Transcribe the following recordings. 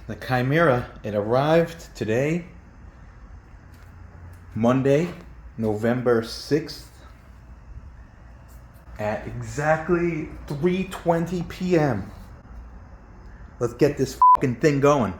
The Chimera, it arrived today, Monday, November 6th, at exactly 3:20 p.m. Let's get this fucking thing going.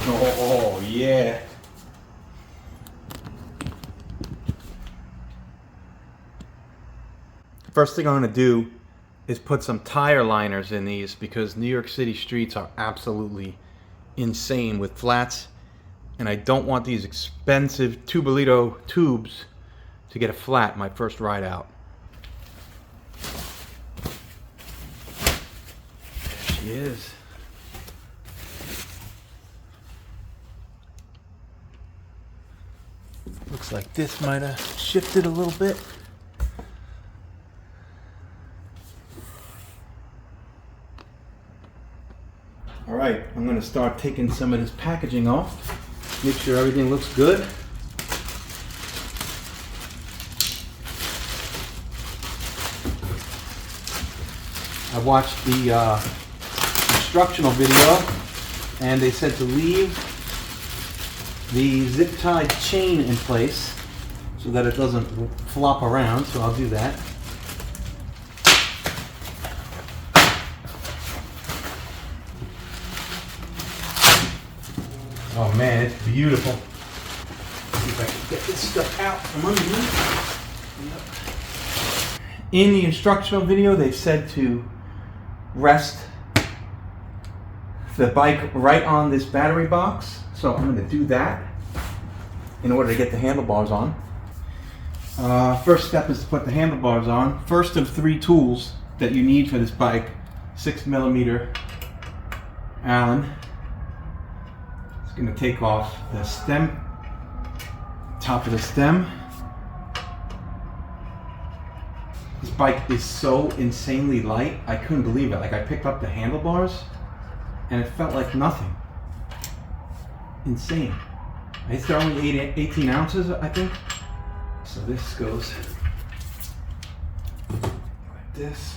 Oh, yeah. First thing I'm going to do is put some tire liners in these because New York City streets are absolutely insane with flats, and I don't want these expensive Tubolito tubes to get a flat my first ride out. There she is. Looks like this might have shifted a little bit. All right, I'm going to start taking some of this packaging off. Make sure everything looks good. I watched the instructional video, and they said to leave the zip tie chain in place so that it doesn't flop around, so I'll do that. Oh man, it's beautiful. Let's see if I can get this stuff out from underneath. Yep. In the instructional video, they said to rest the bike right on this battery box. So I'm going to do that in order to get the handlebars on. First step is to put the handlebars on. First of 3 tools that you need for this bike: 6mm Allen. It's going to take off the stem, top of the stem. This bike is so insanely light, I couldn't believe it. Like, I picked up the handlebars and it felt like nothing. Insane. It's only 18 ounces, I think. So this goes like this.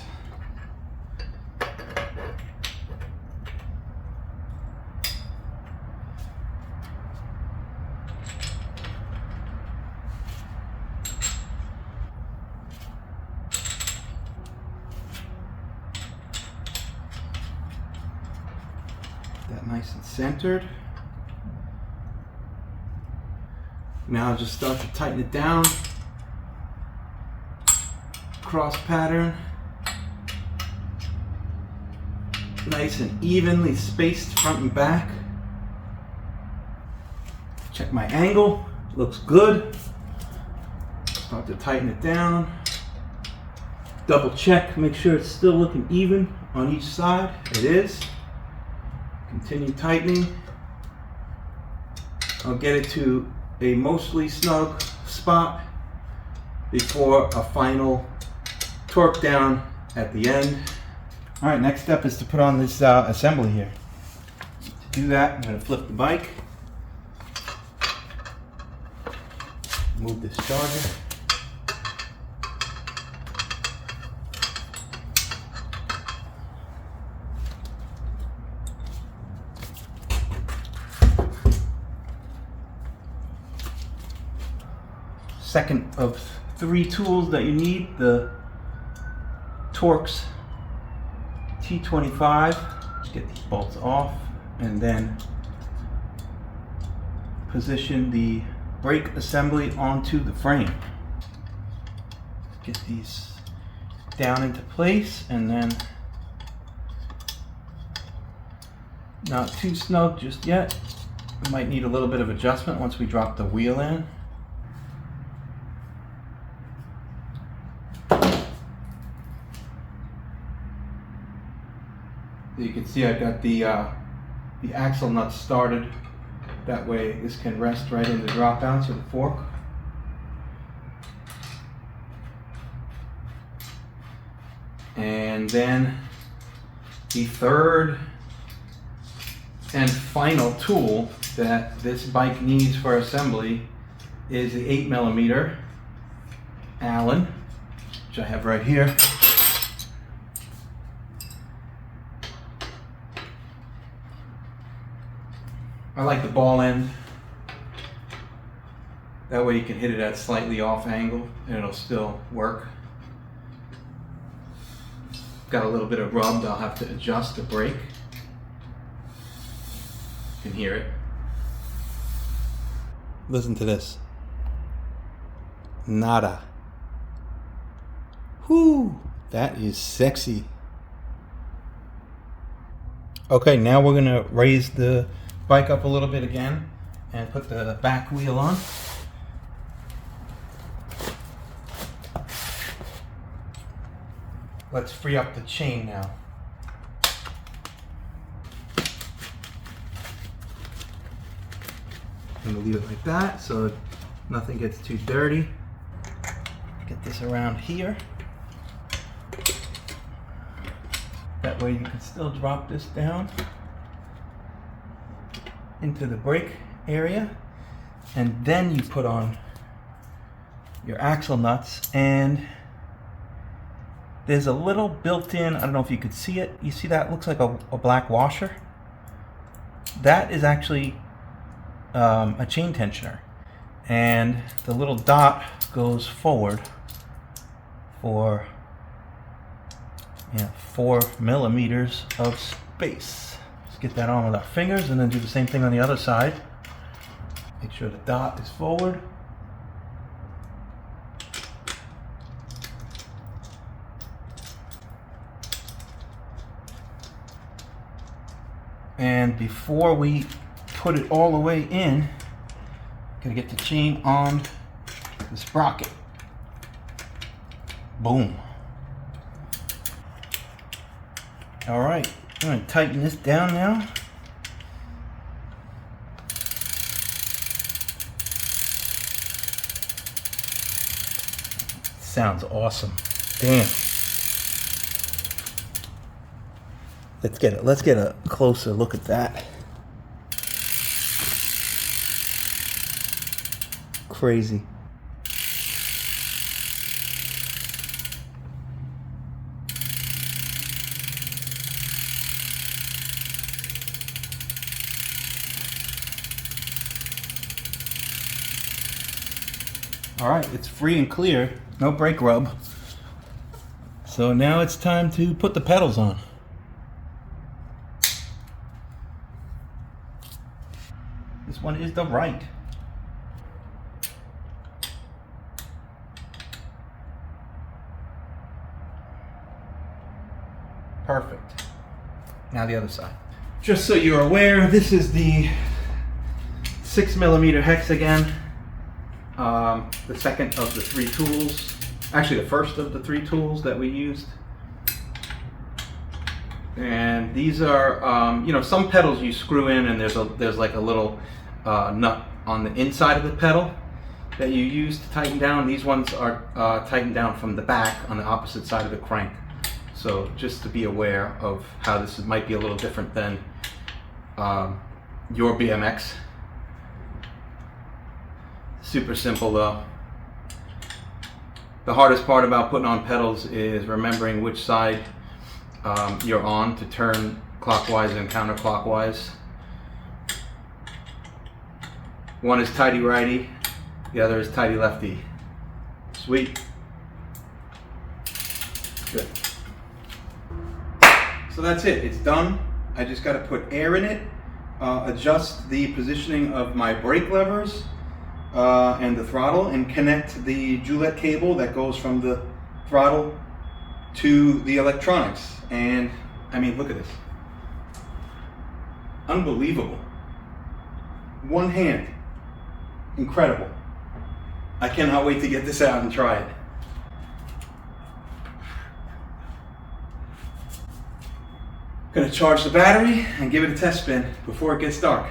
That nice and centered. Now just start to tighten it down. Cross pattern. Nice and evenly spaced front and back. Check my angle. Looks good. Start to tighten it down. Double check, make sure it's still looking even on each side. It is. Continue tightening. I'll get it to a mostly snug spot before a final torque down at the end. All right, next step is to put on this assembly here. To do that, I'm going to flip the bike, move this charger. Second of 3 tools that you need, the Torx T25. Just get these bolts off and then position the brake assembly onto the frame. Get these down into place, and then not too snug just yet. We might need a little bit of adjustment once we drop the wheel in. You can see I've got the axle nuts started. That way this can rest right in the drop outs of the fork. And then the third and final tool that this bike needs for assembly is the 8mm Allen, which I have right here. I like the ball end. That way you can hit it at slightly off angle and it'll still work. Got a little bit of rubbed, I'll have to adjust the brake. You can hear it. Listen to this. Nada. Whoo, that is sexy. Okay, now we're gonna raise the bike up a little bit again and put the back wheel on. Let's free up the chain now. I'm gonna leave it like that so nothing gets too dirty. Get this around here. That way you can still drop this down into the brake area, and then you put on your axle nuts, and there's a little built-in, I don't know if you could see it, you see that looks like a black washer? That is actually a chain tensioner, and the little dot goes forward for 4mm of space. Let's get that on with our fingers and then do the same thing on the other side. Make sure the dot is forward. And before we put it all the way in, gotta get the chain on the sprocket. Boom. All right, I'm gonna tighten this down now. Sounds awesome. Damn. Let's get a closer look at that. Crazy. All right, it's free and clear, no brake rub. So now it's time to put the pedals on. This one is the right. Perfect. Now the other side. Just so you're aware, this is the 6mm hexagon. The second of the 3 tools, actually the first of the 3 tools that we used. And these are, some pedals you screw in and there's like a little nut on the inside of the pedal that you use to tighten down. These ones are tightened down from the back on the opposite side of the crank. So just to be aware of how this might be a little different than your BMX. Super simple though. The hardest part about putting on pedals is remembering which side you're on to turn clockwise and counterclockwise. One is tighty righty, the other is tighty lefty. Sweet. Good. So that's it, it's done. I just got to put air in it, adjust the positioning of my brake levers and the throttle, and connect the Joulette cable that goes from the throttle to the electronics. And I mean, look at this. Unbelievable. One hand. Incredible. I cannot wait to get this out and try it. Gonna charge the battery and give it a test spin before it gets dark.